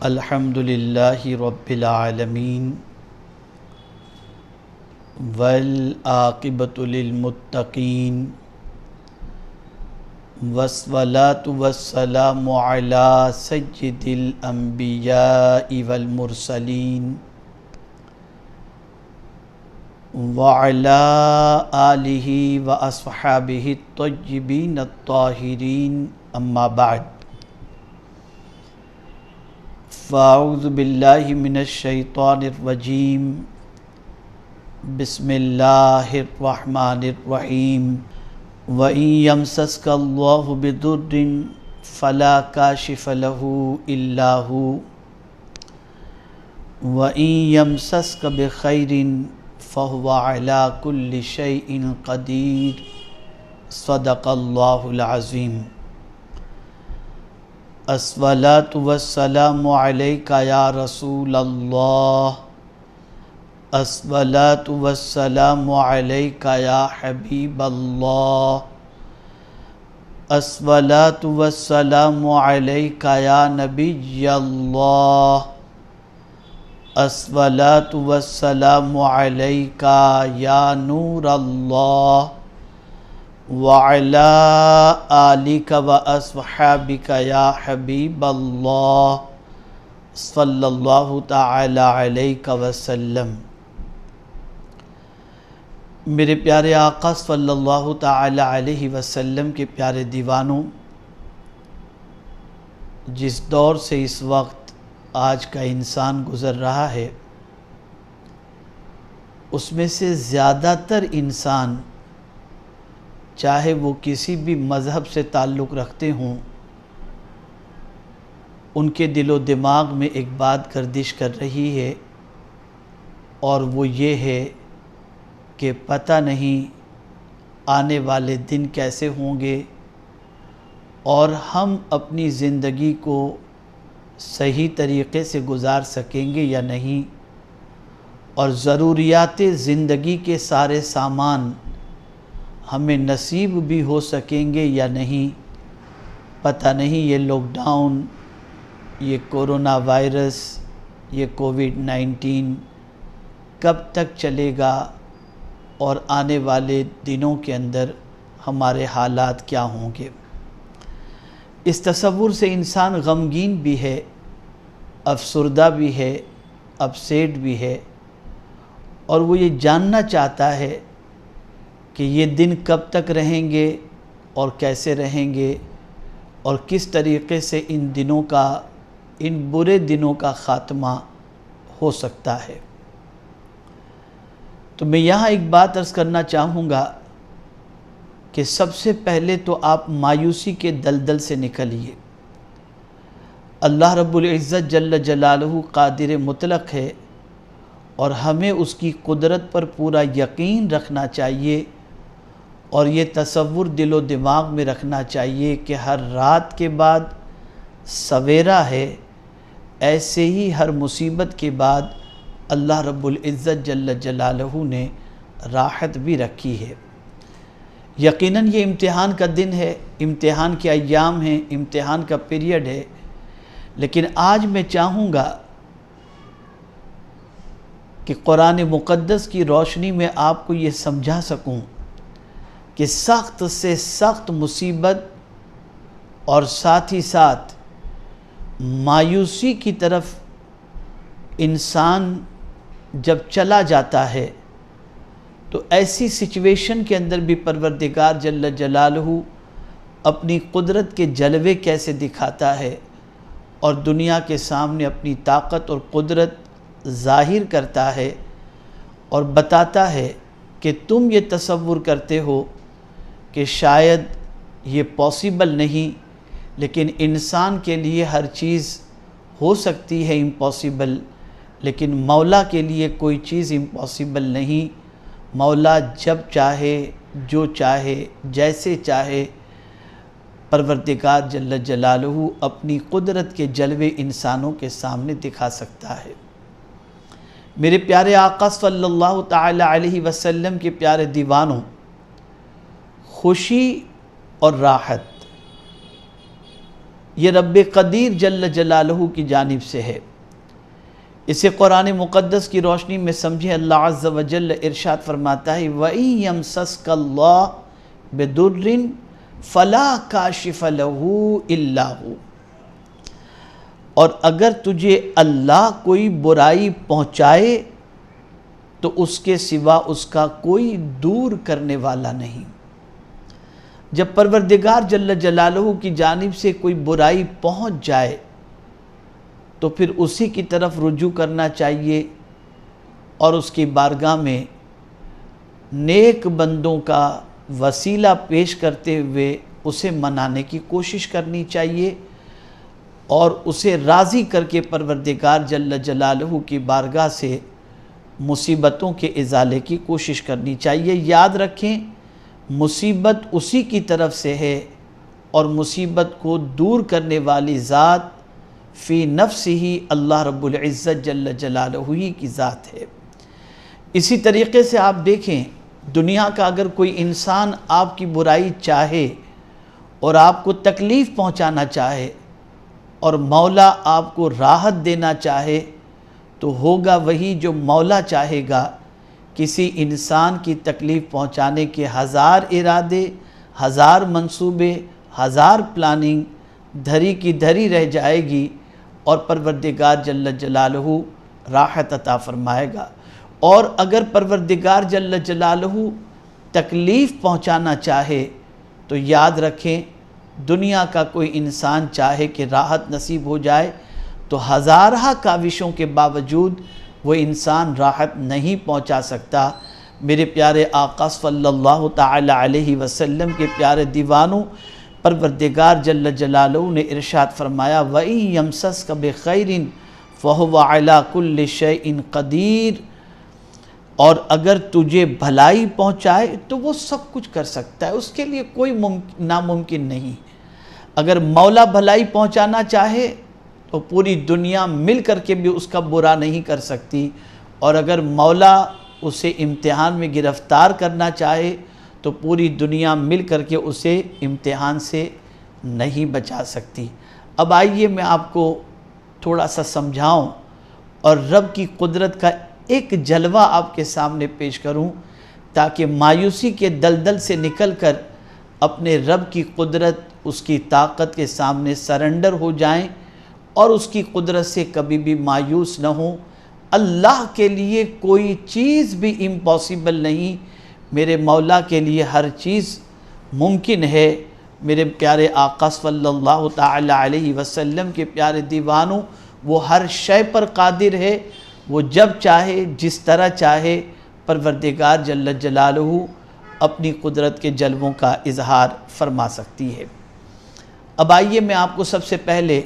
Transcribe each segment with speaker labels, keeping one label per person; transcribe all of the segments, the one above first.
Speaker 1: الحمد للہ رب العالمین والعاقبۃ للمتقین والصلاة والسلام علی سید الانبیاء والمرسلین وعلی آلہ واصحابہ الطیبین الطاہرین اما بعد فاعوذ باللہ من الشیطان الرجیم بسم اللہ الرحمن الرحیم وَإِن يَمْسَسْكَ اللَّهُ بِضُرٍّ فَلَا كَاشِفَ لَهُ إِلَّا هُوَ وَإِن يَمْسَسْكَ بِخَيْرٍ فَهُوَ عَلَى كُلِّ شَيْءٍ قَدِيرٌ صدق اللہ العظیم۔ الصلاۃ والسلام علیک یا رسول اللہ، الصلاۃ والسلام علیک یا حبیب اللہ، الصلاۃ والسلام علیک یا نبی اللہ، الصلاۃ والسلام علیک یا نور اللہ، وعلی آلک واصحابک یا حبیب اللہ صلی اللہ تعالی علیہ وسلم۔ میرے پیارے آقا صلی اللہ تعالی علیہ وسلم کے پیارے دیوانوں، جس دور سے اس وقت آج کا انسان گزر رہا ہے، اس میں سے زیادہ تر انسان، چاہے وہ کسی بھی مذہب سے تعلق رکھتے ہوں، ان کے دل و دماغ میں ایک بات گردش کر رہی ہے، اور وہ یہ ہے کہ پتہ نہیں آنے والے دن کیسے ہوں گے، اور ہم اپنی زندگی کو صحیح طریقے سے گزار سکیں گے یا نہیں، اور ضروریات زندگی کے سارے سامان ہمیں نصیب بھی ہو سکیں گے یا نہیں، پتہ نہیں۔ یہ لاک ڈاؤن، یہ کورونا وائرس، یہ کووڈ-19 کب تک چلے گا، اور آنے والے دنوں کے اندر ہمارے حالات کیا ہوں گے۔ اس تصور سے انسان غمگین بھی ہے، افسردہ بھی ہے، اپسیٹ بھی ہے، اور وہ یہ جاننا چاہتا ہے کہ یہ دن کب تک رہیں گے اور کیسے رہیں گے، اور کس طریقے سے ان برے دنوں کا خاتمہ ہو سکتا ہے۔ تو میں یہاں ایک بات عرض کرنا چاہوں گا کہ سب سے پہلے تو آپ مایوسی کے دلدل سے نکلیے۔ اللہ رب العزت جل جلالہ قادر مطلق ہے، اور ہمیں اس کی قدرت پر پورا یقین رکھنا چاہیے، اور یہ تصور دل و دماغ میں رکھنا چاہیے کہ ہر رات کے بعد سویرا ہے، ایسے ہی ہر مصیبت کے بعد اللہ رب العزت جل جلالہ نے راحت بھی رکھی ہے۔ یقیناً یہ امتحان کا دن ہے، امتحان کے ایام ہیں، امتحان کا پیریڈ ہے، لیکن آج میں چاہوں گا کہ قرآن مقدس کی روشنی میں آپ کو یہ سمجھا سکوں کہ سخت سے سخت مصیبت اور ساتھ ہی ساتھ مایوسی کی طرف انسان جب چلا جاتا ہے، تو ایسی سچویشن کے اندر بھی پروردگار جل جلالہ اپنی قدرت کے جلوے کیسے دکھاتا ہے، اور دنیا کے سامنے اپنی طاقت اور قدرت ظاہر کرتا ہے، اور بتاتا ہے کہ تم یہ تصور کرتے ہو کہ شاید یہ پاسیبل نہیں، لیکن انسان کے لیے ہر چیز ہو سکتی ہے امپاسیبل، لیکن مولا کے لیے کوئی چیز امپاسیبل نہیں۔ مولا جب چاہے، جو چاہے، جیسے چاہے، پروردگار جل جلالہ اپنی قدرت کے جلوے انسانوں کے سامنے دکھا سکتا ہے۔ میرے پیارے آقا صلی اللہ تعالی علیہ وسلم کے پیارے دیوانوں، خوشی اور راحت یہ رب قدیر جل جلالہ کی جانب سے ہے۔ اسے قرآن مقدس کی روشنی میں سمجھے، اللہ عز و جل ارشاد فرماتا ہے وَإِن يَمْسَسْكَ اللَّهُ بِضُرٍّ فَلَا كَاشِفَ لَهُ إِلَّا هُوَ، اور اگر تجھے اللہ کوئی برائی پہنچائے تو اس کے سوا اس کا کوئی دور کرنے والا نہیں۔ جب پروردگار جل جلالہ کی جانب سے کوئی برائی پہنچ جائے تو پھر اسی کی طرف رجوع کرنا چاہیے اور اس کی بارگاہ میں نیک بندوں کا وسیلہ پیش کرتے ہوئے اسے منانے کی کوشش کرنی چاہیے اور اسے راضی کر کے پروردگار جل جلالہ کی بارگاہ سے مصیبتوں کے ازالے کی کوشش کرنی چاہیے۔ یاد رکھیں، مصیبت اسی کی طرف سے ہے اور مصیبت کو دور کرنے والی ذات فی نفس ہی اللہ رب العزت جل جلالہ ہی کی ذات ہے۔ اسی طریقے سے آپ دیکھیں، دنیا کا اگر کوئی انسان آپ کی برائی چاہے اور آپ کو تکلیف پہنچانا چاہے اور مولا آپ کو راحت دینا چاہے تو ہوگا وہی جو مولا چاہے گا۔ کسی انسان کی تکلیف پہنچانے کے ہزار ارادے، ہزار منصوبے، ہزار پلاننگ دھری کی دھری رہ جائے گی اور پروردگار جل جلالہ راحت عطا فرمائے گا۔ اور اگر پروردگار جل جلالہ تکلیف پہنچانا چاہے تو یاد رکھیں، دنیا کا کوئی انسان چاہے کہ راحت نصیب ہو جائے تو ہزارہ کاوشوں کے باوجود وہ انسان راحت نہیں پہنچا سکتا۔ میرے پیارے آقا صلی اللہ تعالی علیہ وسلم کے پیارے دیوانوں، پروردگار جل جلالہ نے ارشاد فرمایا وَإِن يَمْسَسْكَ بِخَيْرٍ فَهُوَ عَلَى كُلِّ شَيْءٍ قَدِيرٌ، اور اگر تجھے بھلائی پہنچائے تو وہ سب کچھ کر سکتا ہے، اس کے لیے کوئی ناممکن نہیں۔ اگر مولا بھلائی پہنچانا چاہے تو پوری دنیا مل کر کے بھی اس کا برا نہیں کر سکتی، اور اگر مولا اسے امتحان میں گرفتار کرنا چاہے تو پوری دنیا مل کر کے اسے امتحان سے نہیں بچا سکتی۔ اب آئیے میں آپ کو تھوڑا سا سمجھاؤں اور رب کی قدرت کا ایک جلوہ آپ کے سامنے پیش کروں تاکہ مایوسی کے دلدل سے نکل کر اپنے رب کی قدرت، اس کی طاقت کے سامنے سرنڈر ہو جائیں اور اس کی قدرت سے کبھی بھی مایوس نہ ہوں۔ اللہ کے لیے کوئی چیز بھی امپاسبل نہیں، میرے مولا کے لیے ہر چیز ممکن ہے۔ میرے پیارے آقا صلی اللہ تعالی علیہ وسلم کے پیارے دیوانوں، وہ ہر شے پر قادر ہے، وہ جب چاہے جس طرح چاہے پروردگار جل جلالہ اپنی قدرت کے جلووں کا اظہار فرما سکتی ہے۔ اب آئیے میں آپ کو سب سے پہلے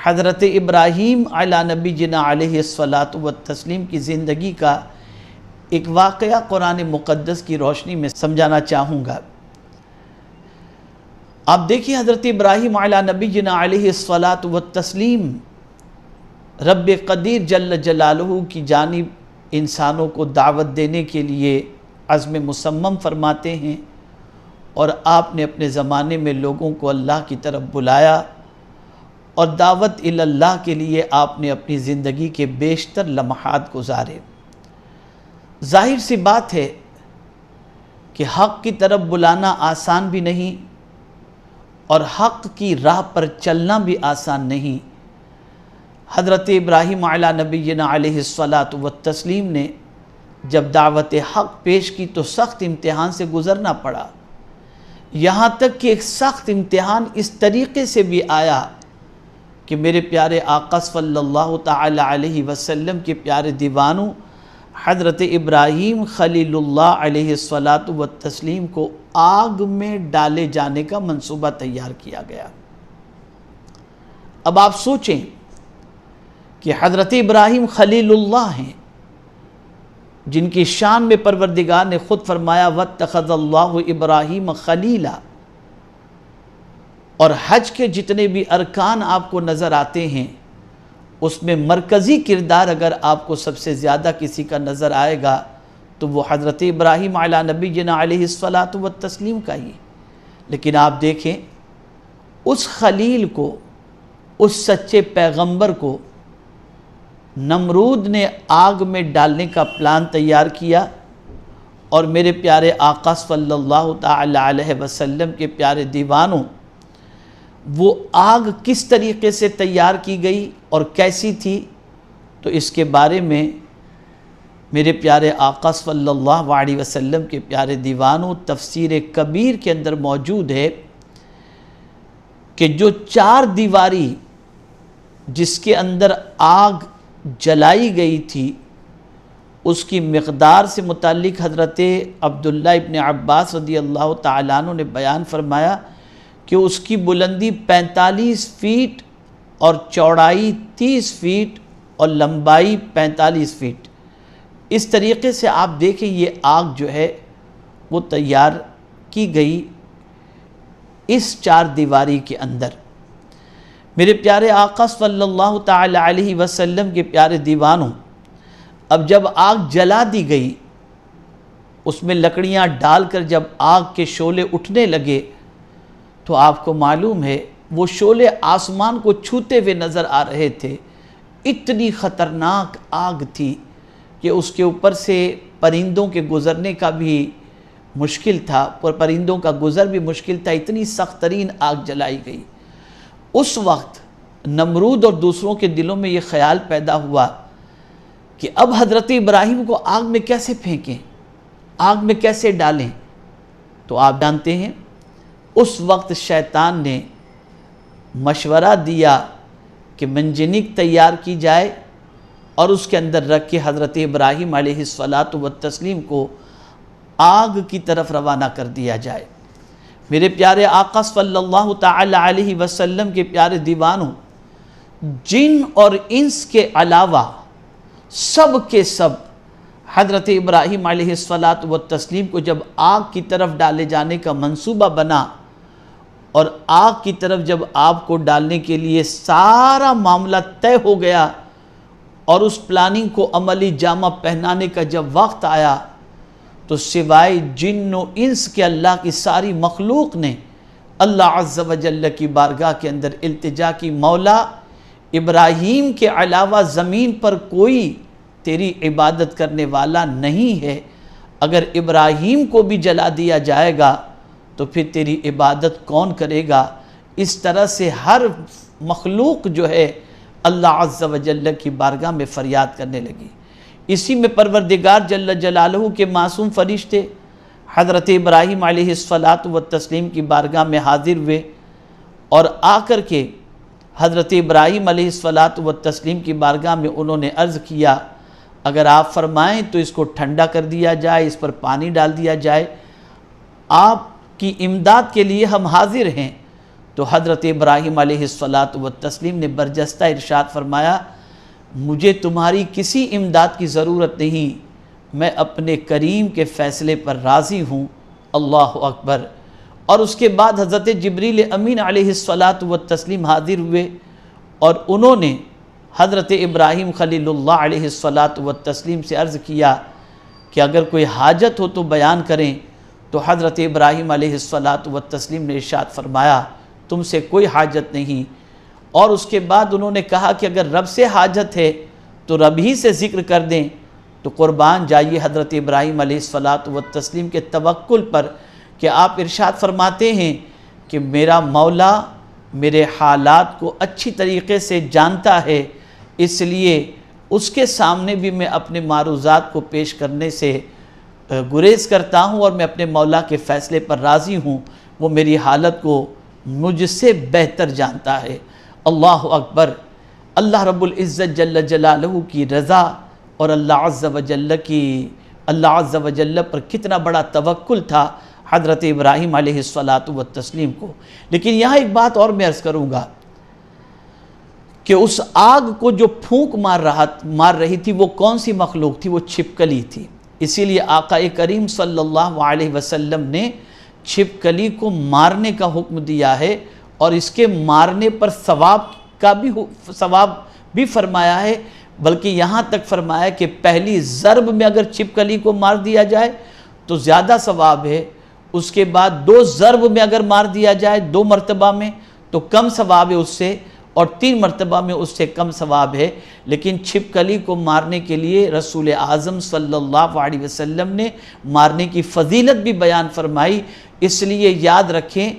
Speaker 1: حضرت ابراہیم علی نبینا علیہ الصلاۃ والتسلیم کی زندگی کا ایک واقعہ قرآن مقدس کی روشنی میں سمجھانا چاہوں گا۔ آپ دیکھیں، حضرت ابراہیم علی نبینا علیہ الصلاۃ والتسلیم رب قدیر جل جلالہ کی جانب انسانوں کو دعوت دینے کے لیے عزم مصمم فرماتے ہیں، اور آپ نے اپنے زمانے میں لوگوں کو اللہ کی طرف بلایا اور دعوت اللہ کے لیے آپ نے اپنی زندگی کے بیشتر لمحات گزارے۔ ظاہر سی بات ہے کہ حق کی طرف بلانا آسان بھی نہیں اور حق کی راہ پر چلنا بھی آسان نہیں۔ حضرت ابراہیم علی نبینا علیہ الصلاۃ والتسلیم نے جب دعوت حق پیش کی تو سخت امتحان سے گزرنا پڑا، یہاں تک کہ ایک سخت امتحان اس طریقے سے بھی آیا کہ میرے پیارے آقا صلی اللہ تعالی علیہ وسلم کے پیارے دیوانوں، حضرت ابراہیم خلیل اللہ علیہ الصلاۃ والتسلیم کو آگ میں ڈالے جانے کا منصوبہ تیار کیا گیا۔ اب آپ سوچیں کہ حضرت ابراہیم خلیل اللہ ہیں، جن کی شان میں پروردگار نے خود فرمایا وَاتَّخَذَ اللَّهُ إِبْرَاهِيمَ خَلِيلًا، اور حج کے جتنے بھی ارکان آپ کو نظر آتے ہیں اس میں مرکزی کردار اگر آپ کو سب سے زیادہ کسی کا نظر آئے گا تو وہ حضرت ابراہیم علی نبینا علیہ الصلاۃ والتسلیم کا ہی۔ لیکن آپ دیکھیں اس خلیل کو، اس سچے پیغمبر کو نمرود نے آگ میں ڈالنے کا پلان تیار کیا، اور میرے پیارے آقا صلی اللہ تعالی علیہ وسلم کے پیارے دیوانوں، وہ آگ کس طریقے سے تیار کی گئی اور کیسی تھی، تو اس کے بارے میں میرے پیارے آقا صلی اللہ علیہ وسلم کے پیارے دیوانوں تفسیر کبیر کے اندر موجود ہے کہ جو 4 دیواری جس کے اندر آگ جلائی گئی تھی، اس کی مقدار سے متعلق حضرت عبداللہ ابن عباس رضی اللہ تعالیٰ عنہ نے بیان فرمایا کہ اس کی بلندی 45 فیٹ اور چوڑائی 30 فیٹ اور لمبائی 45 فیٹ۔ اس طریقے سے آپ دیکھیں یہ آگ جو ہے وہ تیار کی گئی اس 4 دیواری کے اندر۔ میرے پیارے آقا صلی اللہ تعالی علیہ وسلم کے پیارے دیوانوں، اب جب آگ جلا دی گئی، اس میں لکڑیاں ڈال کر جب آگ کے شعلے اٹھنے لگے تو آپ کو معلوم ہے وہ شعلے آسمان کو چھوتے ہوئے نظر آ رہے تھے۔ اتنی خطرناک آگ تھی کہ اس کے اوپر سے پرندوں کے گزرنے کا بھی مشکل تھا، پرندوں کا گزر بھی مشکل تھا، اتنی سخت ترین آگ جلائی گئی۔ اس وقت نمرود اور دوسروں کے دلوں میں یہ خیال پیدا ہوا کہ اب حضرت ابراہیم کو آگ میں کیسے پھینکیں، آگ میں کیسے ڈالیں۔ تو آپ جانتے ہیں اس وقت شیطان نے مشورہ دیا کہ منجنیق تیار کی جائے اور اس کے اندر رکھ کے حضرت ابراہیم علیہ السلام کو آگ کی طرف روانہ کر دیا جائے۔ میرے پیارے آقا صلی اللہ تعالی علیہ وسلم کے پیارے دیوانوں، جن اور انس کے علاوہ سب کے سب حضرت ابراہیم علیہ السلام کو جب آگ کی طرف ڈالے جانے کا منصوبہ بنا اور آگ کی طرف جب آپ کو ڈالنے کے لیے سارا معاملہ طے ہو گیا اور اس پلاننگ کو عملی جامہ پہنانے کا جب وقت آیا تو سوائے جن و انس کے اللہ کی ساری مخلوق نے اللہ عز و جل کی بارگاہ کے اندر التجا کی، مولا ابراہیم کے علاوہ زمین پر کوئی تیری عبادت کرنے والا نہیں ہے، اگر ابراہیم کو بھی جلا دیا جائے گا تو پھر تیری عبادت کون کرے گا۔ اس طرح سے ہر مخلوق جو ہے اللہ عز و جل کی بارگاہ میں فریاد کرنے لگی۔ اسی میں پروردگار جل جلالہ کے معصوم فرشتے حضرت ابراہیم علیہ السلام کی بارگاہ میں حاضر ہوئے اور آ کر کے حضرت ابراہیم علیہ السلام کی بارگاہ میں انہوں نے عرض کیا، اگر آپ فرمائیں تو اس کو ٹھنڈا کر دیا جائے، اس پر پانی ڈال دیا جائے، آپ کی امداد کے لیے ہم حاضر ہیں۔ تو حضرت ابراہیم علیہ السلام نے برجستہ ارشاد فرمایا، مجھے تمہاری کسی امداد کی ضرورت نہیں، میں اپنے کریم کے فیصلے پر راضی ہوں۔ اللہ اکبر۔ اور اس کے بعد حضرت جبریل امین علیہ السلام حاضر ہوئے اور انہوں نے حضرت ابراہیم خلیل اللہ علیہ السلام سے عرض کیا کہ اگر کوئی حاجت ہو تو بیان کریں۔ تو حضرت ابراہیم علیہ السلام نے ارشاد فرمایا، تم سے کوئی حاجت نہیں۔ اور اس کے بعد انہوں نے کہا کہ اگر رب سے حاجت ہے تو رب ہی سے ذکر کر دیں۔ تو قربان جائیے حضرت ابراہیم علیہ السلام کے توکل پر کہ آپ ارشاد فرماتے ہیں کہ میرا مولا میرے حالات کو اچھی طریقے سے جانتا ہے، اس لیے اس کے سامنے بھی میں اپنے معروضات کو پیش کرنے سے گریز کرتا ہوں اور میں اپنے مولا کے فیصلے پر راضی ہوں، وہ میری حالت کو مجھ سے بہتر جانتا ہے۔ اللہ اکبر۔ اللہ رب العزت جل جلالہ کی رضا اور اللہ عز و جل پر کتنا بڑا توکل تھا حضرت ابراہیم علیہ السلام کو۔ لیکن یہاں ایک بات اور میں عرض کروں گا کہ اس آگ کو جو پھونک مار رہی تھی وہ کون سی مخلوق تھی؟ وہ چھپکلی تھی۔ اسی لیے آقا کریم صلی اللہ علیہ وسلم نے چھپکلی کو مارنے کا حکم دیا ہے اور اس کے مارنے پر ثواب بھی فرمایا ہے، بلکہ یہاں تک فرمایا کہ پہلی ضرب میں اگر چھپکلی کو مار دیا جائے تو زیادہ ثواب ہے، اس کے بعد 2 ضرب میں اگر مار دیا جائے 2 مرتبہ میں تو کم ثواب ہے اس سے، اور 3 مرتبہ میں اس سے کم ثواب ہے۔ لیکن چھپکلی کو مارنے کے لیے رسول اعظم صلی اللہ علیہ وسلم نے مارنے کی فضیلت بھی بیان فرمائی۔ اس لیے یاد رکھیں،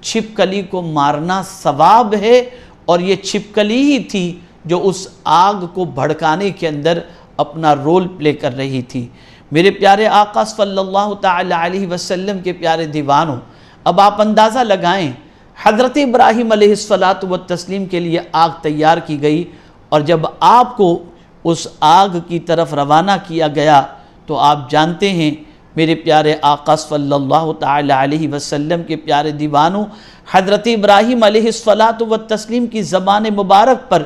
Speaker 1: چھپکلی کو مارنا ثواب ہے، اور یہ چھپکلی ہی تھی جو اس آگ کو بھڑکانے کے اندر اپنا رول پلے کر رہی تھی۔ میرے پیارے آقا صلی اللہ تعالی علیہ وسلم کے پیارے دیوانوں، اب آپ اندازہ لگائیں، حضرت ابراہیم علیہ السلام کے لیے آگ تیار کی گئی، اور جب آپ کو اس آگ کی طرف روانہ کیا گیا تو آپ جانتے ہیں میرے پیارے آقا صلی اللہ تعالی علیہ وسلم کے پیارے دیوانوں، حضرت ابراہیم علیہ السلام کی زبان مبارک پر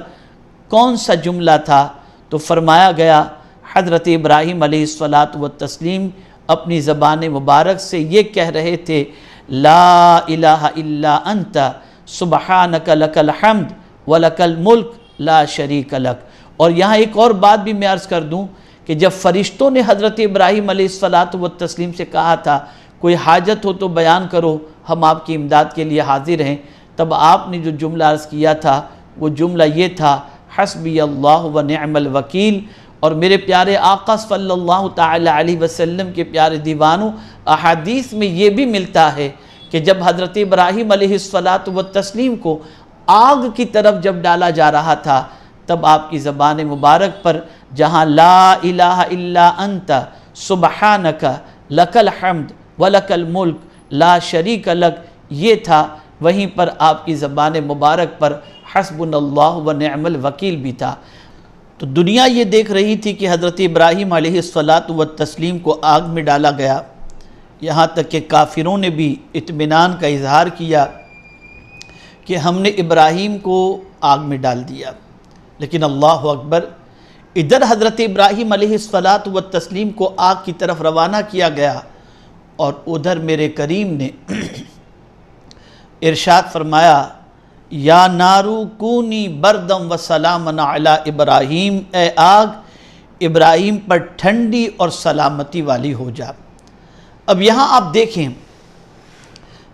Speaker 1: کون سا جملہ تھا؟ تو فرمایا گیا حضرت ابراہیم علیہ السلام اپنی زبان مبارک سے یہ کہہ رہے تھے، لا الہ الا انت سبحانک لک الحمد ولک الملک لا شریک لک۔ اور یہاں ایک اور بات بھی میں عرض کر دوں کہ جب فرشتوں نے حضرت ابراہیم علیہ السلام سے کہا تھا کوئی حاجت ہو تو بیان کرو، ہم آپ کی امداد کے لیے حاضر ہیں، تب آپ نے جو جملہ عرض کیا تھا وہ جملہ یہ تھا، حسبی اللہ و نعم الوکیل۔ اور میرے پیارے آقا صلی اللہ تعالی علیہ وسلم کے پیارے دیوانوں، احادیث میں یہ بھی ملتا ہے کہ جب حضرت ابراہیم علیہ السلام کو آگ کی طرف جب ڈالا جا رہا تھا، تب آپ کی زبان مبارک پر جہاں لا الہ الا انت سبحانک لک الحمد ولک الملک لا شریک لک یہ تھا، وہیں پر آپ کی زبان مبارک پر حسبنا اللہ و نعم الوکیل بھی تھا۔ تو دنیا یہ دیکھ رہی تھی کہ حضرت ابراہیم علیہ السلام کو آگ میں ڈالا گیا، یہاں تک کہ کافروں نے بھی اطمینان کا اظہار کیا کہ ہم نے ابراہیم کو آگ میں ڈال دیا۔ لیکن اللہ اکبر، ادھر حضرت ابراہیم علیہ السلام کو آگ کی طرف روانہ کیا گیا، اور ادھر میرے کریم نے ارشاد فرمایا، یا نارو کونی بردم و سلامن علی ابراہیم، اے آگ ابراہیم پر ٹھنڈی اور سلامتی والی ہو جا۔ اب یہاں آپ دیکھیں،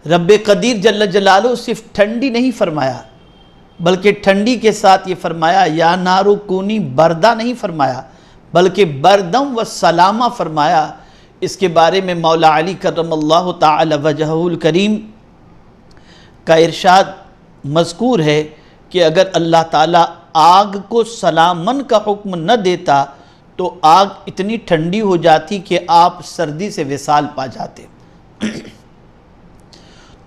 Speaker 1: رب قدیر جل جلالہ صرف ٹھنڈی نہیں فرمایا، بلکہ ٹھنڈی کے ساتھ یہ فرمایا یا نارو کونی بردہ نہیں فرمایا، بلکہ بردم و سلامہ فرمایا۔ اس کے بارے میں مولا علی کرم اللہ تعالی وجہہ الکریم کا ارشاد مذکور ہے کہ اگر اللہ تعالیٰ آگ کو سلامن کا حکم نہ دیتا تو آگ اتنی ٹھنڈی ہو جاتی کہ آپ سردی سے وصال پا جاتے۔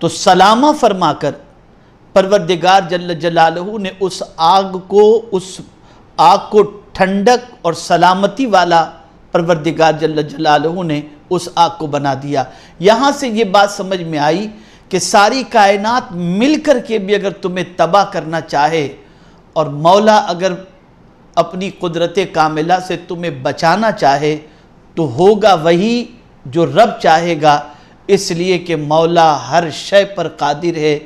Speaker 1: تو سلامہ فرما کر پروردگار جل جلالہ نے اس آگ کو ٹھنڈک اور سلامتی والا پروردگار جل جلالہ نے اس آگ کو بنا دیا۔ یہاں سے یہ بات سمجھ میں آئی کہ ساری کائنات مل کر کے بھی اگر تمہیں تباہ کرنا چاہے، اور مولا اگر اپنی قدرت کاملہ سے تمہیں بچانا چاہے، تو ہوگا وہی جو رب چاہے گا، اس لیے کہ مولا ہر شے پر قادر ہے۔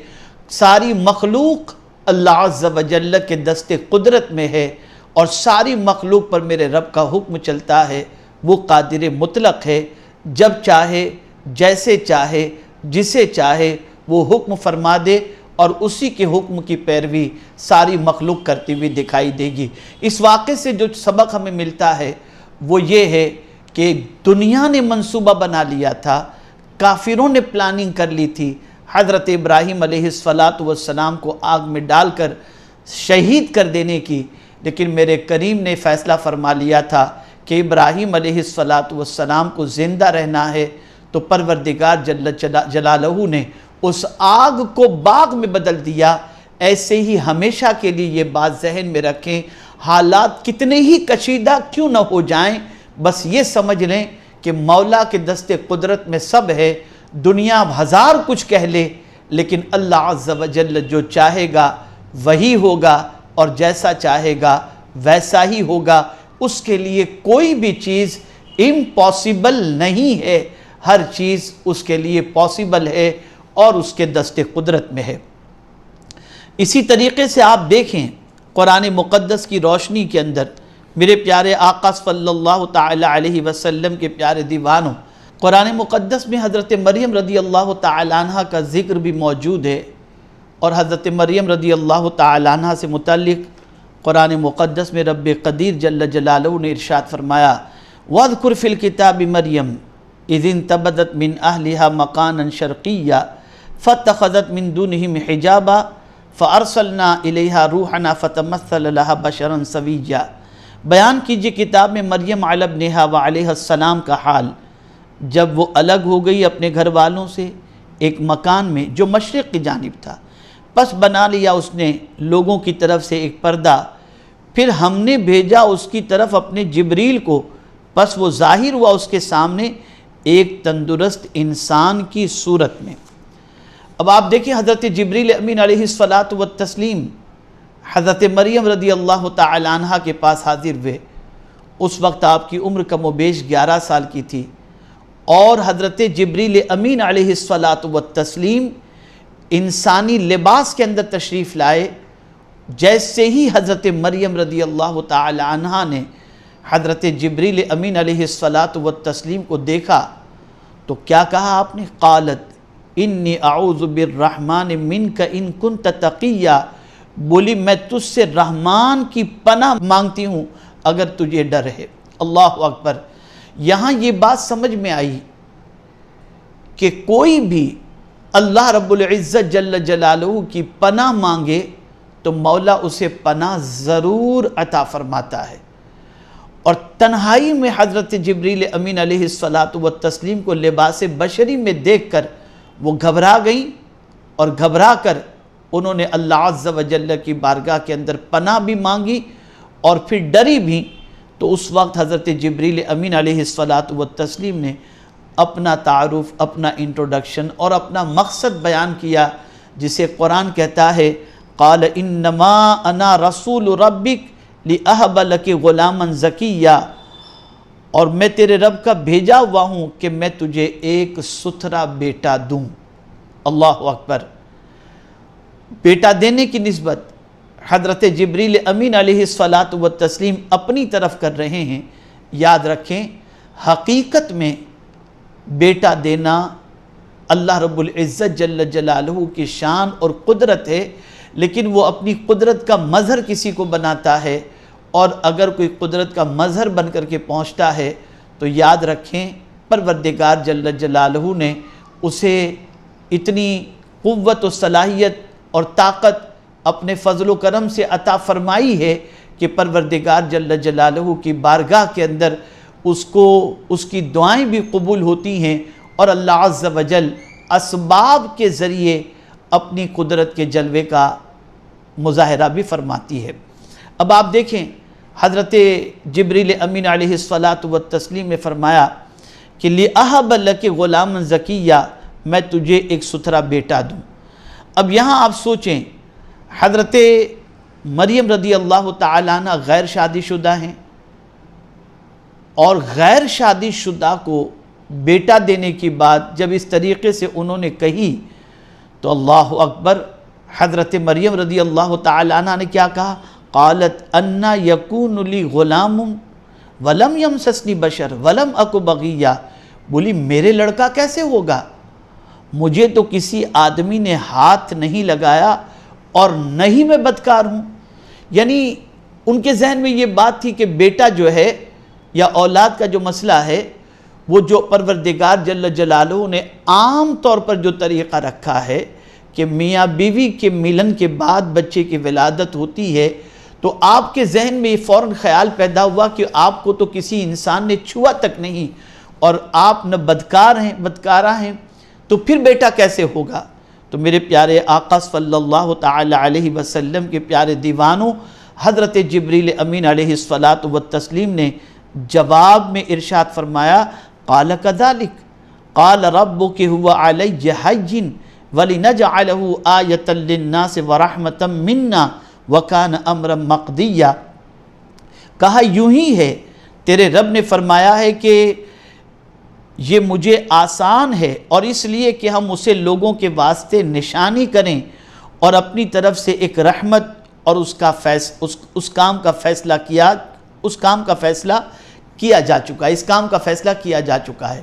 Speaker 1: ساری مخلوق اللہ عز و جل کے دست قدرت میں ہے، اور ساری مخلوق پر میرے رب کا حکم چلتا ہے۔ وہ قادر مطلق ہے، جب چاہے، جیسے چاہے، جسے چاہے وہ حکم فرما دے، اور اسی کے حکم کی پیروی ساری مخلوق کرتی ہوئی دکھائی دے گی۔ اس واقعے سے جو سبق ہمیں ملتا ہے وہ یہ ہے کہ دنیا نے منصوبہ بنا لیا تھا، کافروں نے پلاننگ کر لی تھی حضرت ابراہیم علیہ السلام کو آگ میں ڈال کر شہید کر دینے کی، لیکن میرے کریم نے فیصلہ فرما لیا تھا کہ ابراہیم علیہ السلام کو زندہ رہنا ہے، تو پروردگار جل جلالہ نے اس آگ کو باغ میں بدل دیا۔ ایسے ہی ہمیشہ کے لیے یہ بات ذہن میں رکھیں، حالات کتنے ہی کشیدہ کیوں نہ ہو جائیں، بس یہ سمجھ لیں کہ مولا کے دست قدرت میں سب ہے۔ دنیا ہزار کچھ کہہ لے، لیکن اللہ عز و جل جو چاہے گا وہی ہوگا، اور جیسا چاہے گا ویسا ہی ہوگا۔ اس کے لیے کوئی بھی چیز امپاسبل نہیں ہے، ہر چیز اس کے لیے پاسبل ہے اور اس کے دست قدرت میں ہے۔ اسی طریقے سے آپ دیکھیں قرآن مقدس کی روشنی کے اندر میرے پیارے آقا صلی اللہ تعالی علیہ وسلم کے پیارے دیوانوں، قرآن مقدس میں حضرت مریم رضی اللہ تعالی عنہ کا ذکر بھی موجود ہے، اور حضرت مریم رضی اللہ تعالی عنہ سے متعلق قرآن مقدس میں رب قدیر جل جلالہ نے ارشاد فرمایا وَاذْكُرْ فِي الْكِتَابِ مَرْيَمَ إِذِ انْتَبَذَتْ مِنْ أَهْلِهَا مَكَانًا شَرْقِيًّا فَاتَّخَذَتْ مِنْ دُونِهِمْ حِجَابًا فَأَرْسَلْنَا إِلَيْهَا رُوحَنَا فَتَمَثَّلَ لَهَا بَشَرًا سَوِيًّا۔ بیان کیجئے کتاب میں مریم علیہ ابنہا وعلیہ السلام کا حال جب وہ الگ ہو گئی اپنے گھر والوں سے ایک مکان میں جو مشرق کی جانب تھا، پس بنا لیا اس نے لوگوں کی طرف سے ایک پردہ، پھر ہم نے بھیجا اس کی طرف اپنے جبریل کو، پس وہ ظاہر ہوا اس کے سامنے ایک تندرست انسان کی صورت میں۔ اب آپ دیکھیں حضرت جبریل امین علیہ السلام حضرت مریم رضی اللہ تعالی عنہ کے پاس حاضر ہوئے۔ اس وقت آپ کی عمر کم و بیش 11 سال کی تھی، اور حضرت جبریل امین علیہ السلام انسانی لباس کے اندر تشریف لائے۔ جیسے ہی حضرت مریم رضی اللہ تعالی عنہ نے حضرت جبریل امین علیہ السلام کو دیکھا تو کیا کہا آپ نے؟ قالت انی اعوذ بالرحمن منک ان کنت تقیا، بولی میں تجھ سے رحمان کی پناہ مانگتی ہوں اگر تجھے ڈر ہے۔ اللہ اکبر۔ یہاں یہ بات سمجھ میں آئی کہ کوئی بھی اللہ رب العزت جل جلالہ کی پناہ مانگے تو مولا اسے پناہ ضرور عطا فرماتا ہے۔ اور تنہائی میں حضرت جبریل امین علیہ السلام کو لباس بشری میں دیکھ کر وہ گھبرا گئیں، اور گھبرا کر انہوں نے اللہ عز و جل کی بارگاہ کے اندر پناہ بھی مانگی اور پھر ڈری بھی۔ تو اس وقت حضرت جبریل امین علیہ السلام نے اپنا تعارف، اپنا انٹروڈکشن اور اپنا مقصد بیان کیا، جسے قرآن کہتا ہے قال انما انا رسول ربک لأہب لک غلاما زکیا، اور میں تیرے رب کا بھیجا ہوا ہوں کہ میں تجھے ایک ستھرا بیٹا دوں۔ اللہ اکبر۔ بیٹا دینے کی نسبت حضرت جبریل امین علیہ السلام اپنی طرف کر رہے ہیں۔ یاد رکھیں حقیقت میں بیٹا دینا اللہ رب العزت جل جلالہ کی شان اور قدرت ہے، لیکن وہ اپنی قدرت کا مظہر کسی کو بناتا ہے، اور اگر کوئی قدرت کا مظہر بن کر کے پہنچتا ہے تو یاد رکھیں پروردگار جل جلالہ نے اسے اتنی قوت و صلاحیت اور طاقت اپنے فضل و کرم سے عطا فرمائی ہے کہ پروردگار جل جلالہ کی بارگاہ کے اندر اس کی دعائیں بھی قبول ہوتی ہیں، اور اللہ عز و جل اسباب کے ذریعے اپنی قدرت کے جلوے کا مظاہرہ بھی فرماتی ہے۔ اب آپ دیکھیں حضرت جبریل امین علیہ السلام نے فرمایا کہ لِأَهَبَ لَكِ غُلَامًا زَكِيًّا، میں تجھے ایک ستھرا بیٹا دوں۔ اب یہاں آپ سوچیں حضرت مریم رضی اللہ تعالیٰ عنہ غیر شادی شدہ ہیں، اور غیر شادی شدہ کو بیٹا دینے کی بات جب اس طریقے سے انہوں نے کہی تو اللہ اکبر، حضرت مریم رضی اللہ تعالیٰ عنہ نے کیا کہا؟ قالت انا یکون لی غلام ولم یمسسنی بشر ولم اکو بغیہ، بولی میرے لڑکا کیسے ہوگا، مجھے تو کسی آدمی نے ہاتھ نہیں لگایا اور نہیں میں بدکار ہوں۔ یعنی ان کے ذہن میں یہ بات تھی کہ بیٹا جو ہے یا اولاد کا جو مسئلہ ہے وہ جو پروردگار جل جلالہ نے عام طور پر جو طریقہ رکھا ہے کہ میاں بیوی کے ملن کے بعد بچے کی ولادت ہوتی ہے، تو آپ کے ذہن میں یہ فوراً خیال پیدا ہوا کہ آپ کو تو کسی انسان نے چھوا تک نہیں، اور آپ نہ بدکارہ ہیں، تو پھر بیٹا کیسے ہوگا؟ تو میرے پیارے آقا صلی اللہ تعالی علیہ وسلم کے پیارے دیوانوں، حضرت جبریل امین علیہ السلام نے جواب میں ارشاد فرمایا قال کذالک قال ربک هو علی حین وَلِنَجْعَلَهُ آیَةً لِلنَّاسِ وَرَحْمَةً مِنَّا وَكَانَ أَمْرًا مَقْضِيًّا، کہا یوں ہی ہے، تیرے رب نے فرمایا ہے کہ یہ مجھے آسان ہے، اور اس لیے کہ ہم اسے لوگوں کے واسطے نشانی کریں، اور اپنی طرف سے ایک رحمت اور اس کام کا فیصلہ کیا جا چکا ہے، اس کام کا فیصلہ کیا جا چکا ہے۔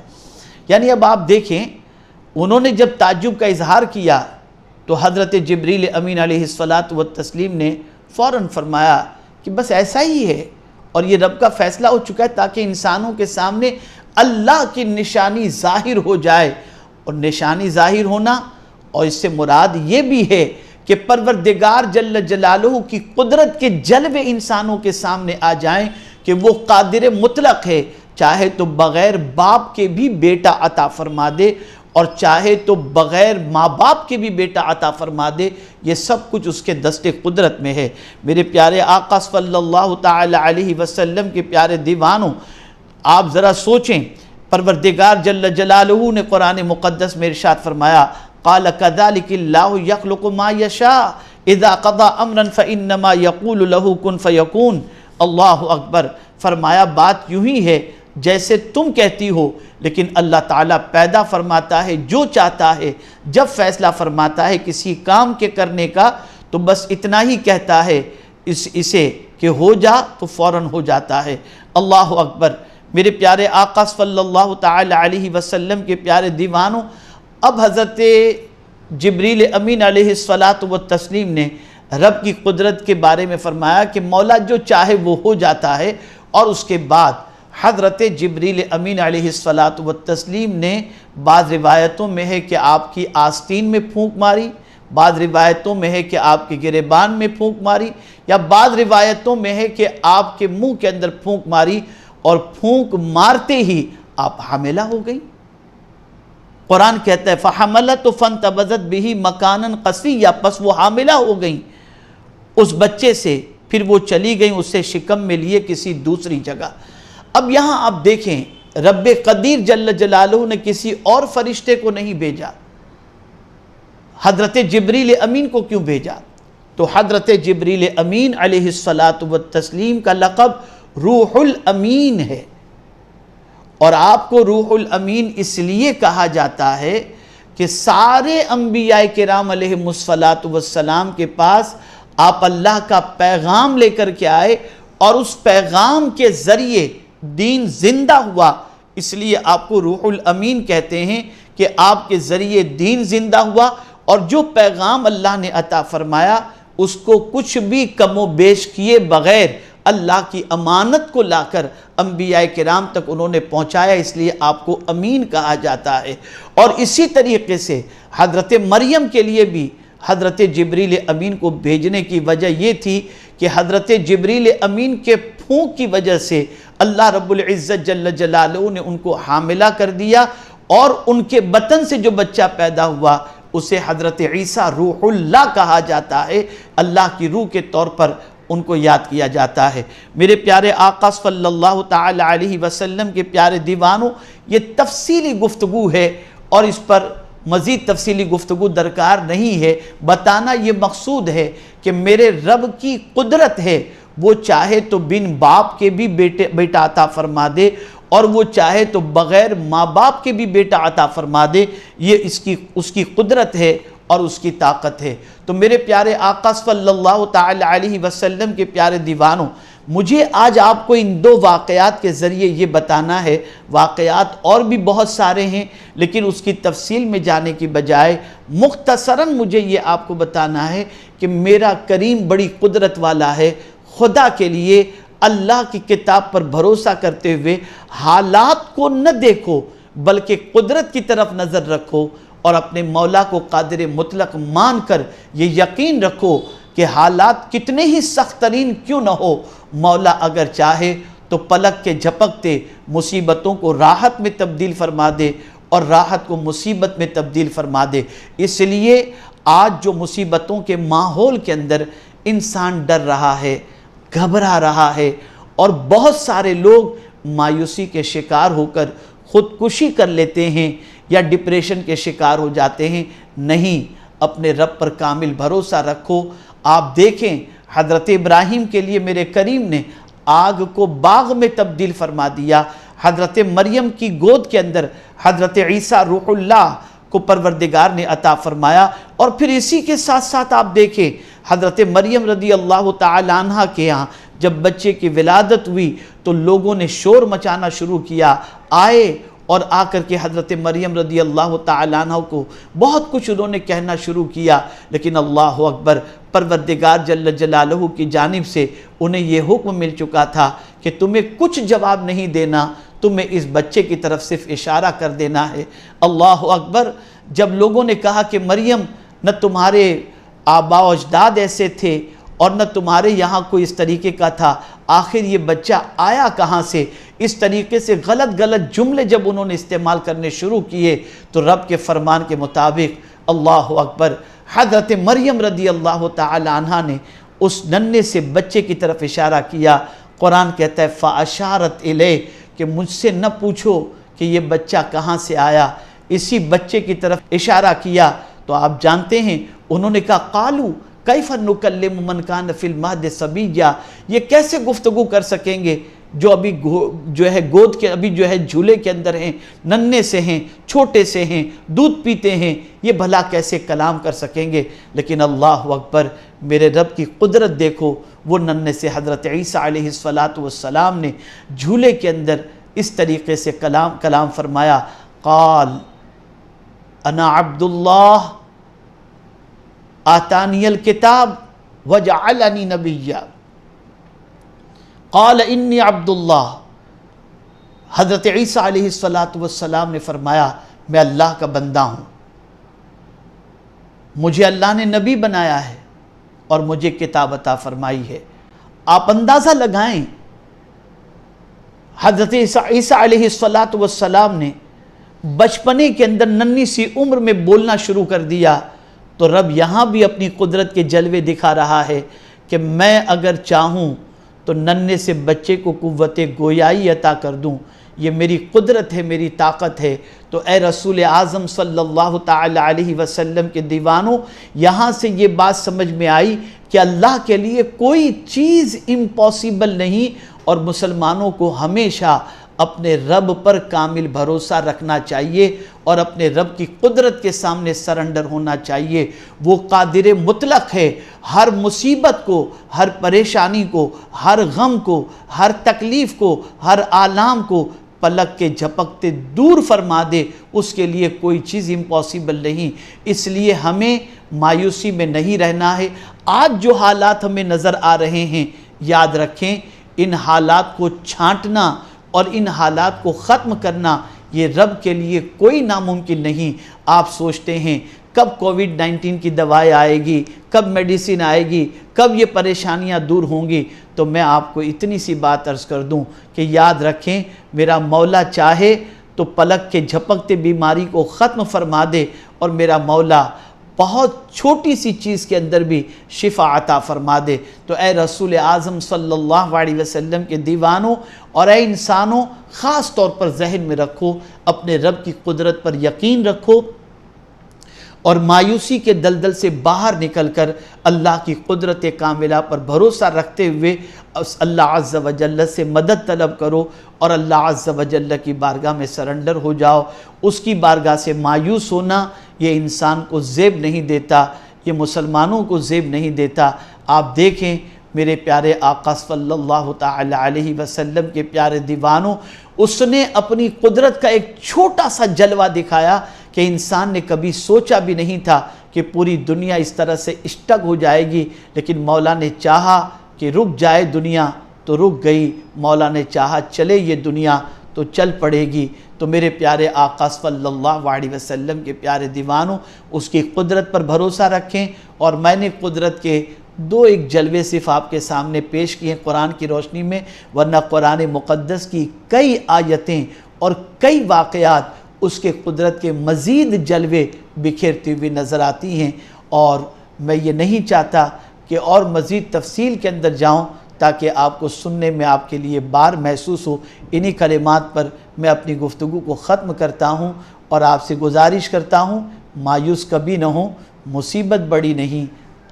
Speaker 1: یعنی اب آپ دیکھیں انہوں نے جب تعجب کا اظہار کیا تو حضرت جبریل امین علیہ الصلاۃ والتسلیم نے فوراً فرمایا کہ بس ایسا ہی ہے، اور یہ رب کا فیصلہ ہو چکا ہے تاکہ انسانوں کے سامنے اللہ کی نشانی ظاہر ہو جائے۔ اور نشانی ظاہر ہونا، اور اس سے مراد یہ بھی ہے کہ پروردگار جل جلالہ کی قدرت کے جلوے انسانوں کے سامنے آ جائیں کہ وہ قادر مطلق ہے، چاہے تو بغیر باپ کے بھی بیٹا عطا فرما دے، اور چاہے تو بغیر ماں باپ کے بھی بیٹا عطا فرما دے، یہ سب کچھ اس کے دست قدرت میں ہے۔ میرے پیارے آقا صلی اللہ تعالی علیہ وسلم کے پیارے دیوانوں، آپ ذرا سوچیں، پروردگار جل جلالہ نے قرآن مقدس میں ارشاد فرمایا، قال كذلك اللہ یخلق ما یشاء اذا قضى امرا فانما یقول له کن فیکون۔ اللہ اکبر، فرمایا بات یوں ہی ہے جیسے تم کہتی ہو، لیکن اللہ تعالیٰ پیدا فرماتا ہے جو چاہتا ہے، جب فیصلہ فرماتا ہے کسی کام کے کرنے کا تو بس اتنا ہی کہتا ہے اسے کہ ہو جا تو فوراً ہو جاتا ہے۔ اللہ اکبر، میرے پیارے آقا صلی اللہ تعالی علیہ وسلم کے پیارے دیوانوں، اب حضرت جبریل امین علیہ الصلاۃ والتسلیم نے رب کی قدرت کے بارے میں فرمایا کہ مولا جو چاہے وہ ہو جاتا ہے، اور اس کے بعد حضرت جبریل امین علیہ الصلاۃ والتسلیم نے بعض روایتوں میں ہے کہ آپ کی آستین میں پھونک ماری، بعض روایتوں میں ہے کہ آپ کے گریبان میں پھونک ماری، یا بعض روایتوں میں ہے کہ آپ کے منہ کے اندر پھونک ماری، اور پھونک مارتے ہی آپ حاملہ ہو گئیں۔ قرآن کہتا ہے فَحَمَلَتُ فَانْتَبَذَتْ بِهِ مَكَانًا قَصِيًّا، پس وہ حاملہ ہو گئیں اس بچے سے، پھر وہ چلی گئیں اسے شکم میں لیے کسی دوسری جگہ۔ اب یہاں آپ دیکھیں، رب قدیر جل جلالہ نے کسی اور فرشتے کو نہیں بھیجا، حضرت جبریل امین کو کیوں بھیجا؟ تو حضرت جبریل امین علیہ الصلاۃ والتسلیم کا لقب روح الامین ہے، اور آپ کو روح الامین اس لیے کہا جاتا ہے کہ سارے انبیاء کرام علیہم الصلاۃ والسلام کے پاس آپ اللہ کا پیغام لے کر کے آئے، اور اس پیغام کے ذریعے دین زندہ ہوا، اس لیے آپ کو روح الامین کہتے ہیں کہ آپ کے ذریعے دین زندہ ہوا، اور جو پیغام اللہ نے عطا فرمایا اس کو کچھ بھی کم و بیش کیے بغیر اللہ کی امانت کو لا کر انبیاء کرام تک انہوں نے پہنچایا، اس لیے آپ کو امین کہا جاتا ہے۔ اور اسی طریقے سے حضرت مریم کے لیے بھی حضرت جبریل امین کو بھیجنے کی وجہ یہ تھی کہ حضرت جبریل امین کے پھونک کی وجہ سے اللہ رب العزت جل جلالہ نے ان کو حاملہ کر دیا، اور ان کے بطن سے جو بچہ پیدا ہوا اسے حضرت عیسیٰ روح اللہ کہا جاتا ہے، اللہ کی روح کے طور پر ان کو یاد کیا جاتا ہے۔ میرے پیارے آقا صلی اللہ تعالی علیہ وسلم کے پیارے دیوانوں، یہ تفصیلی گفتگو ہے، اور اس پر مزید تفصیلی گفتگو درکار نہیں ہے، بتانا یہ مقصود ہے کہ میرے رب کی قدرت ہے، وہ چاہے تو بن باپ کے بھی بیٹا عطا فرما دے، اور وہ چاہے تو بغیر ماں باپ کے بھی بیٹا عطا فرما دے، یہ اس کی قدرت ہے اور اس کی طاقت ہے۔ تو میرے پیارے آقا صلی اللہ تعالی علیہ وسلم کے پیارے دیوانوں، مجھے آج آپ کو ان دو واقعات کے ذریعے یہ بتانا ہے، واقعات اور بھی بہت سارے ہیں لیکن اس کی تفصیل میں جانے کی بجائے مختصراً مجھے یہ آپ کو بتانا ہے کہ میرا کریم بڑی قدرت والا ہے۔ خدا کے لیے اللہ کی کتاب پر بھروسہ کرتے ہوئے حالات کو نہ دیکھو بلکہ قدرت کی طرف نظر رکھو، اور اپنے مولا کو قادر مطلق مان کر یہ یقین رکھو کہ حالات کتنے ہی سخت ترین کیوں نہ ہو، مولا اگر چاہے تو پلک کے جھپکتے مصیبتوں کو راحت میں تبدیل فرما دے اور راحت کو مصیبت میں تبدیل فرما دے۔ اس لیے آج جو مصیبتوں کے ماحول کے اندر انسان ڈر رہا ہے، گھبرا رہا ہے، اور بہت سارے لوگ مایوسی کے شکار ہو کر خودکشی کر لیتے ہیں یا ڈپریشن کے شکار ہو جاتے ہیں، نہیں، اپنے رب پر کامل بھروسہ رکھو۔ آپ دیکھیں حضرت ابراہیم کے لیے میرے کریم نے آگ کو باغ میں تبدیل فرما دیا، حضرت مریم کی گود کے اندر حضرت عیسیٰ روح اللہ کو پروردگار نے عطا فرمایا، اور پھر اسی کے ساتھ ساتھ آپ دیکھیں حضرت مریم رضی اللہ تعالی عنہ کے ہاں جب بچے کی ولادت ہوئی تو لوگوں نے شور مچانا شروع کیا، آئے اور آ کر کے حضرت مریم رضی اللہ تعالیٰ عنہ کو بہت کچھ انہوں نے کہنا شروع کیا، لیکن اللہ اکبر، پروردگار جل جلالہ کی جانب سے انہیں یہ حکم مل چکا تھا کہ تمہیں کچھ جواب نہیں دینا، تمہیں اس بچے کی طرف صرف اشارہ کر دینا ہے۔ اللہ اکبر، جب لوگوں نے کہا کہ مریم، نہ تمہارے آبا و اجداد ایسے تھے اور نہ تمہارے یہاں کوئی اس طریقے کا تھا، آخر یہ بچہ آیا کہاں سے؟ اس طریقے سے غلط جملے جب انہوں نے استعمال کرنے شروع کیے تو رب کے فرمان کے مطابق اللہ اکبر، حضرت مریم رضی اللہ تعالی عنہ نے اس ننھے سے بچے کی طرف اشارہ کیا۔ قرآن کہتا ہے فَأَشَارَتْ إِلَيْهِ کہ مجھ سے نہ پوچھو کہ یہ بچہ کہاں سے آیا، اسی بچے کی طرف اشارہ کیا تو آپ جانتے ہیں انہوں نے کہا قالوا کیف نکلم من کان فی المہد صبیا، یہ کیسے گفتگو کر سکیں گے جو ابھی گود کے ابھی جھولے کے اندر ہیں، ننھے سے ہیں، چھوٹے سے ہیں، دودھ پیتے ہیں، یہ بھلا کیسے کلام کر سکیں گے؟ لیکن اللہ اکبر، میرے رب کی قدرت دیکھو، وہ ننھے سے حضرت عیسیٰ علیہ السلام نے جھولے کے اندر اس طریقے سے کلام فرمایا، قال انا عبد اللہ آتانی الکتاب وجعلنی نبیا، قال انی عبد اللہ۔ حضرت عیسیٰ علیہ السلام نے فرمایا میں اللہ کا بندہ ہوں، مجھے اللہ نے نبی بنایا ہے اور مجھے کتاب عطا فرمائی ہے۔ آپ اندازہ لگائیں، حضرت عیسیٰ علیہ السلام نے بچپنے کے اندر ننھی سی عمر میں بولنا شروع کر دیا، تو رب یہاں بھی اپنی قدرت کے جلوے دکھا رہا ہے کہ میں اگر چاہوں تو ننھے سے بچے کو قوت گویائی عطا کر دوں، یہ میری قدرت ہے، میری طاقت ہے۔ تو اے رسول اعظم صلی اللہ تعالی علیہ وسلم کے دیوانوں، یہاں سے یہ بات سمجھ میں آئی کہ اللہ کے لیے کوئی چیز امپاسبل نہیں، اور مسلمانوں کو ہمیشہ اپنے رب پر کامل بھروسہ رکھنا چاہیے اور اپنے رب کی قدرت کے سامنے سرنڈر ہونا چاہیے۔ وہ قادر مطلق ہے، ہر مصیبت کو، ہر پریشانی کو، ہر غم کو، ہر تکلیف کو، ہر آلام کو پلک کے جھپکتے دور فرما دے، اس کے لیے کوئی چیز امپاسبل نہیں۔ اس لیے ہمیں مایوسی میں نہیں رہنا ہے۔ آج جو حالات ہمیں نظر آ رہے ہیں، یاد رکھیں ان حالات کو چھانٹنا اور ان حالات کو ختم کرنا یہ رب کے لیے کوئی ناممکن نہیں۔ آپ سوچتے ہیں کب کووڈ-19 کی دوائیں آئے گی، کب میڈیسن آئے گی، کب یہ پریشانیاں دور ہوں گی؟ تو میں آپ کو اتنی سی بات عرض کر دوں کہ یاد رکھیں میرا مولا چاہے تو پلک کے جھپکتے بیماری کو ختم فرما دے، اور میرا مولا بہت چھوٹی سی چیز کے اندر بھی شفا عطا فرما دے۔ تو اے رسول اعظم صلی اللہ علیہ وسلم کے دیوانوں اور اے انسانوں، خاص طور پر ذہن میں رکھو، اپنے رب کی قدرت پر یقین رکھو اور مایوسی کے دلدل سے باہر نکل کر اللہ کی قدرت کاملہ پر بھروسہ رکھتے ہوئے اللہ عز و جل سے مدد طلب کرو اور اللہ عز و جل کی بارگاہ میں سرنڈر ہو جاؤ۔ اس کی بارگاہ سے مایوس ہونا یہ انسان کو زیب نہیں دیتا، یہ مسلمانوں کو زیب نہیں دیتا۔ آپ دیکھیں میرے پیارے آقا صلی اللہ تعالی علیہ وسلم کے پیارے دیوانوں، اس نے اپنی قدرت کا ایک چھوٹا سا جلوہ دکھایا کہ انسان نے کبھی سوچا بھی نہیں تھا کہ پوری دنیا اس طرح سے اسٹک ہو جائے گی، لیکن مولا نے چاہا کہ رک جائے دنیا تو رک گئی، مولا نے چاہا چلے یہ دنیا تو چل پڑے گی۔ تو میرے پیارے آقا صلی اللہ علیہ وسلم کے پیارے دیوانوں، اس کی قدرت پر بھروسہ رکھیں۔ اور میں نے قدرت کے ایک جلوے صرف آپ کے سامنے پیش کیے ہیں قرآن کی روشنی میں، ورنہ قرآن مقدس کی کئی آیتیں اور کئی واقعات اس کے قدرت کے مزید جلوے بکھیرتی ہوئی نظر آتی ہیں، اور میں یہ نہیں چاہتا کہ اور مزید تفصیل کے اندر جاؤں تاکہ آپ کو سننے میں آپ کے لیے بار محسوس ہو۔ انہی کلمات پر میں اپنی گفتگو کو ختم کرتا ہوں اور آپ سے گزارش کرتا ہوں مایوس کبھی نہ ہوں۔ مصیبت بڑی نہیں،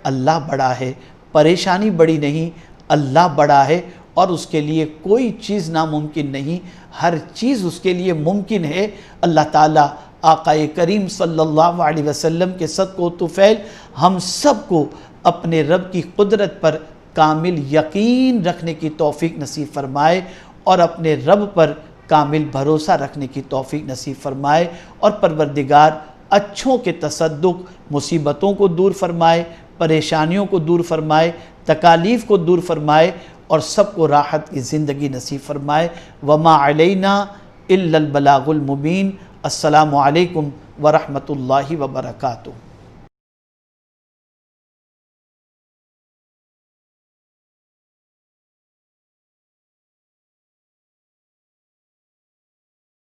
Speaker 1: اللہ بڑا ہے، پریشانی بڑی نہیں، اللہ بڑا ہے، اور اس کے لیے کوئی چیز ناممکن نہیں، ہر چیز اس کے لیے ممکن ہے۔ اللہ تعالیٰ آقا کریم صلی اللہ علیہ وسلم کے صدقہ و طفیل ہم سب کو اپنے رب کی قدرت پر کامل یقین رکھنے کی توفیق نصیب فرمائے اور اپنے رب پر کامل بھروسہ رکھنے کی توفیق نصیب فرمائے، اور پروردگار اچھوں کے تصدق، مصیبتوں کو دور فرمائے، پریشانیوں کو دور فرمائے، تکالیف کو دور فرمائے، اور سب کو راحت کی زندگی نصیب فرمائے۔ وما علینا الا البلاغ المبین۔ السلام علیکم ورحمۃ اللہ وبرکاتہ۔